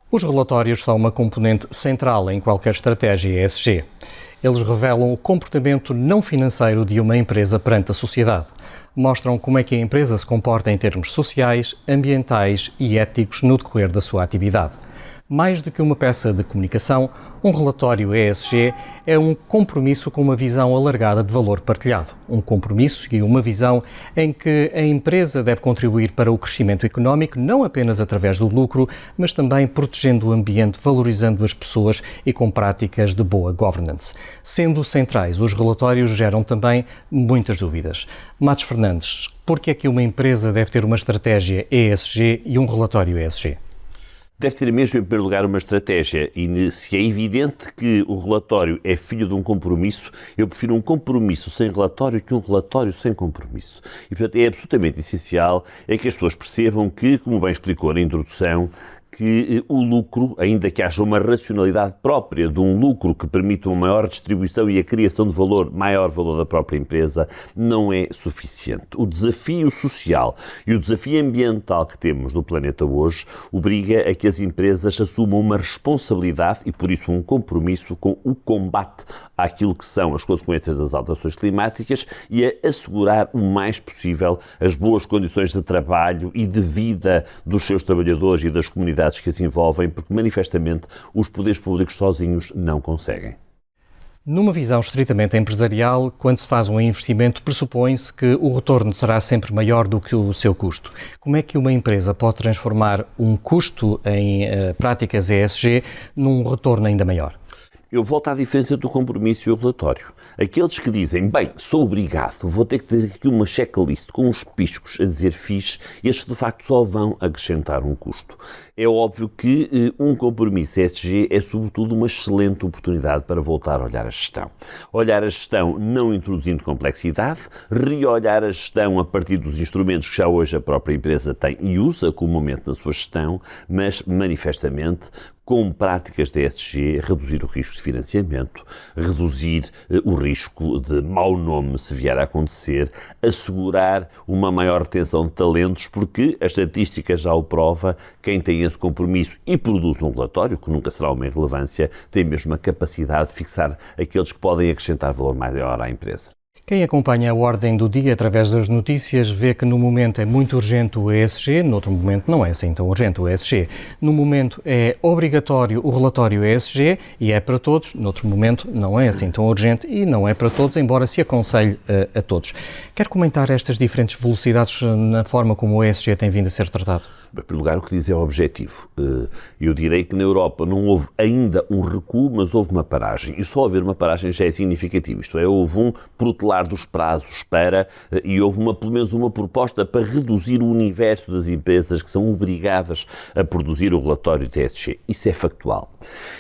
Os relatórios são uma componente central em qualquer estratégia ESG. Eles revelam o comportamento não financeiro de uma empresa perante a sociedade. Mostram como é que a empresa se comporta em termos sociais, ambientais e éticos no decorrer da sua atividade. Mais do que uma peça de comunicação, um relatório ESG é um compromisso com uma visão alargada de valor partilhado. Um compromisso e uma visão em que a empresa deve contribuir para o crescimento económico, não apenas através do lucro, mas também protegendo o ambiente, valorizando as pessoas e com práticas de boa governance. Sendo centrais, os relatórios geram também muitas dúvidas. Matos Fernandes, por que é que uma empresa deve ter uma estratégia ESG e um relatório ESG? Deve ter mesmo, em primeiro lugar, uma estratégia e se é evidente que o relatório é filho de um compromisso, eu prefiro um compromisso sem relatório que um relatório sem compromisso. E, portanto, é absolutamente essencial que as pessoas percebam que, como bem explicou na introdução, que o lucro, ainda que haja uma racionalidade própria de um lucro que permita uma maior distribuição e a criação de valor, maior valor da própria empresa, não é suficiente. O desafio social e o desafio ambiental que temos no planeta hoje obriga a que as empresas assumam uma responsabilidade e, por isso, um compromisso com o combate àquilo que são as consequências das alterações climáticas e a assegurar o mais possível as boas condições de trabalho e de vida dos seus trabalhadores e das comunidades que as envolvem, porque manifestamente os poderes públicos sozinhos não conseguem. Numa visão estritamente empresarial, quando se faz um investimento, pressupõe-se que o retorno será sempre maior do que o seu custo. Como é que uma empresa pode transformar um custo em práticas ESG num retorno ainda maior? Eu volto à diferença do compromisso e o relatório. Aqueles que dizem, bem, sou obrigado, vou ter que ter aqui uma checklist com uns piscos a dizer fixe, estes de facto só vão acrescentar um custo. É óbvio que um compromisso ESG é sobretudo uma excelente oportunidade para voltar a olhar a gestão. Olhar a gestão não introduzindo complexidade, reolhar a gestão a partir dos instrumentos que já hoje a própria empresa tem e usa comumente na sua gestão, mas manifestamente com práticas de ESG, reduzir o risco de financiamento, reduzir o risco de mau nome se vier a acontecer, assegurar uma maior retenção de talentos, porque a estatística já o prova, quem tem esse compromisso e produz um relatório, que nunca será uma irrelevância, tem mesmo a capacidade de fixar aqueles que podem acrescentar valor maior à empresa. Quem acompanha a ordem do dia através das notícias vê que no momento é muito urgente o ESG, noutro momento não é assim tão urgente o ESG. No momento é obrigatório o relatório ESG e é para todos, noutro momento não é assim tão urgente e não é para todos, embora se aconselhe a todos. Quer comentar estas diferentes velocidades na forma como o ESG tem vindo a ser tratado? Em primeiro lugar, o que diz é o objetivo. Eu direi que na Europa não houve ainda um recuo, mas houve uma paragem. E só haver uma paragem já é significativo. Isto é, houve um protelar dos prazos e houve pelo menos uma proposta para reduzir o universo das empresas que são obrigadas a produzir o relatório de ESG. Isso é factual.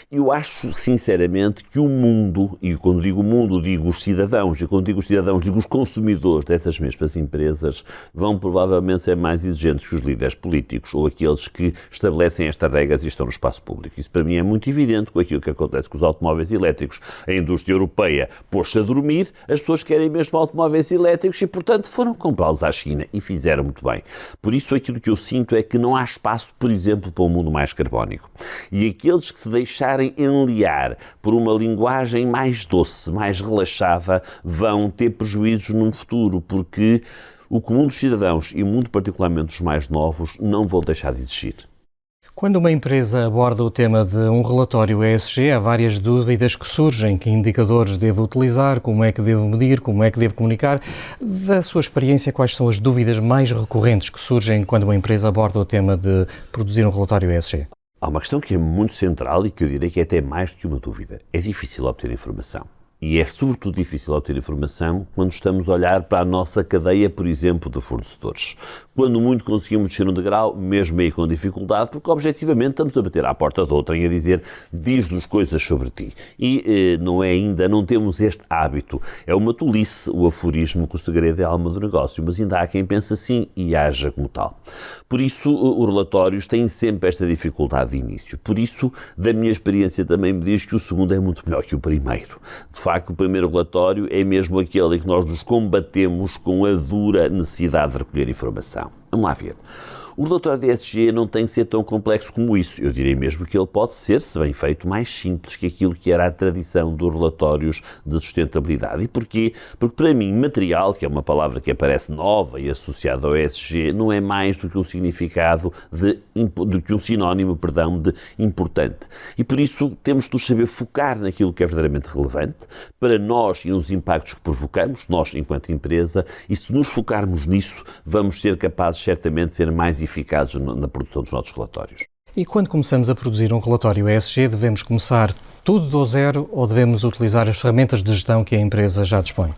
Eu acho, sinceramente, que o mundo, e quando digo o mundo, digo os cidadãos, e quando digo os cidadãos, digo os consumidores dessas mesmas empresas, vão provavelmente ser mais exigentes que os líderes políticos ou aqueles que estabelecem estas regras e estão no espaço público. Isso para mim é muito evidente com aquilo que acontece com os automóveis elétricos. A indústria europeia pôs-se a dormir, as pessoas querem mesmo automóveis elétricos e, portanto, foram comprá-los à China e fizeram muito bem. Por isso, aquilo que eu sinto é que não há espaço, por exemplo, para um mundo mais carbónico. E aqueles que se deixarem enliar por uma linguagem mais doce, mais relaxada, vão ter prejuízos no futuro, porque o comum dos cidadãos, e muito particularmente os mais novos, não vão deixar de existir. Quando uma empresa aborda o tema de um relatório ESG, há várias dúvidas que surgem. Que indicadores devo utilizar? Como é que devo medir? Como é que devo comunicar? Da sua experiência, quais são as dúvidas mais recorrentes que surgem quando uma empresa aborda o tema de produzir um relatório ESG? Há uma questão que é muito central e que eu direi que é até mais do que uma dúvida. É difícil obter informação. E é sobretudo difícil obter informação quando estamos a olhar para a nossa cadeia, por exemplo, de fornecedores. Quando muito conseguimos descer um degrau, mesmo aí com dificuldade, porque objetivamente estamos a bater à porta de outrem a dizer diz-nos coisas sobre ti. E não temos este hábito. É uma tolice o aforismo que o segredo é a alma do negócio, mas ainda há quem pense assim e haja como tal. Por isso, os relatórios têm sempre esta dificuldade de início. Por isso, da minha experiência também me diz que o segundo é muito melhor que o primeiro. De facto, o primeiro relatório é mesmo aquele em que nós nos combatemos com a dura necessidade de recolher informação. Vamos lá ver. O relatório de ESG não tem que ser tão complexo como isso. Eu direi mesmo que ele pode ser, se bem feito, mais simples que aquilo que era a tradição dos relatórios de sustentabilidade. E porquê? Porque para mim, material, que é uma palavra que aparece nova e associada ao ESG, não é mais do que um significado do que um sinónimo, de importante. E por isso temos de nos saber focar naquilo que é verdadeiramente relevante para nós e nos impactos que provocamos, nós enquanto empresa, e se nos focarmos nisso, vamos ser capazes certamente de ser mais eficazes na produção dos nossos relatórios. E quando começamos a produzir um relatório ESG, devemos começar tudo do zero ou devemos utilizar as ferramentas de gestão que a empresa já dispõe?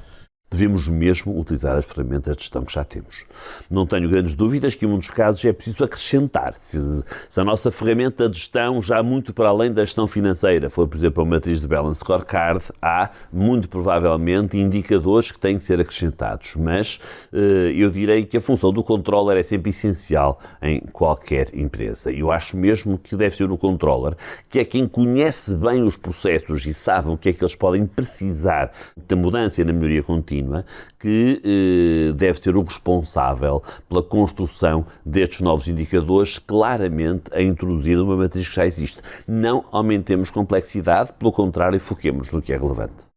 Devemos mesmo utilizar as ferramentas de gestão que já temos. Não tenho grandes dúvidas que, em um dos casos, é preciso acrescentar. Se a nossa ferramenta de gestão, já muito para além da gestão financeira, for, por exemplo, a matriz de Balance Scorecard, há, muito provavelmente, indicadores que têm que ser acrescentados. Mas eu direi que a função do controller é sempre essencial em qualquer empresa. Eu acho mesmo que deve ser o controller, que é quem conhece bem os processos e sabe o que é que eles podem precisar da mudança e na melhoria contínua, que deve ser o responsável pela construção destes novos indicadores, claramente a introduzir uma matriz que já existe. Não aumentemos complexidade, pelo contrário, foquemos no que é relevante.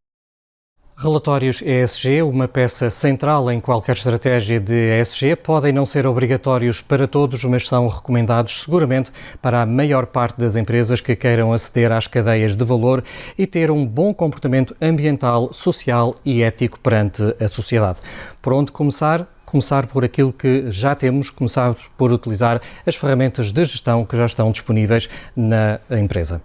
Relatórios ESG, uma peça central em qualquer estratégia de ESG, podem não ser obrigatórios para todos, mas são recomendados seguramente para a maior parte das empresas que queiram aceder às cadeias de valor e ter um bom comportamento ambiental, social e ético perante a sociedade. Por onde começar? Começar por aquilo que já temos, começar por utilizar as ferramentas de gestão que já estão disponíveis na empresa.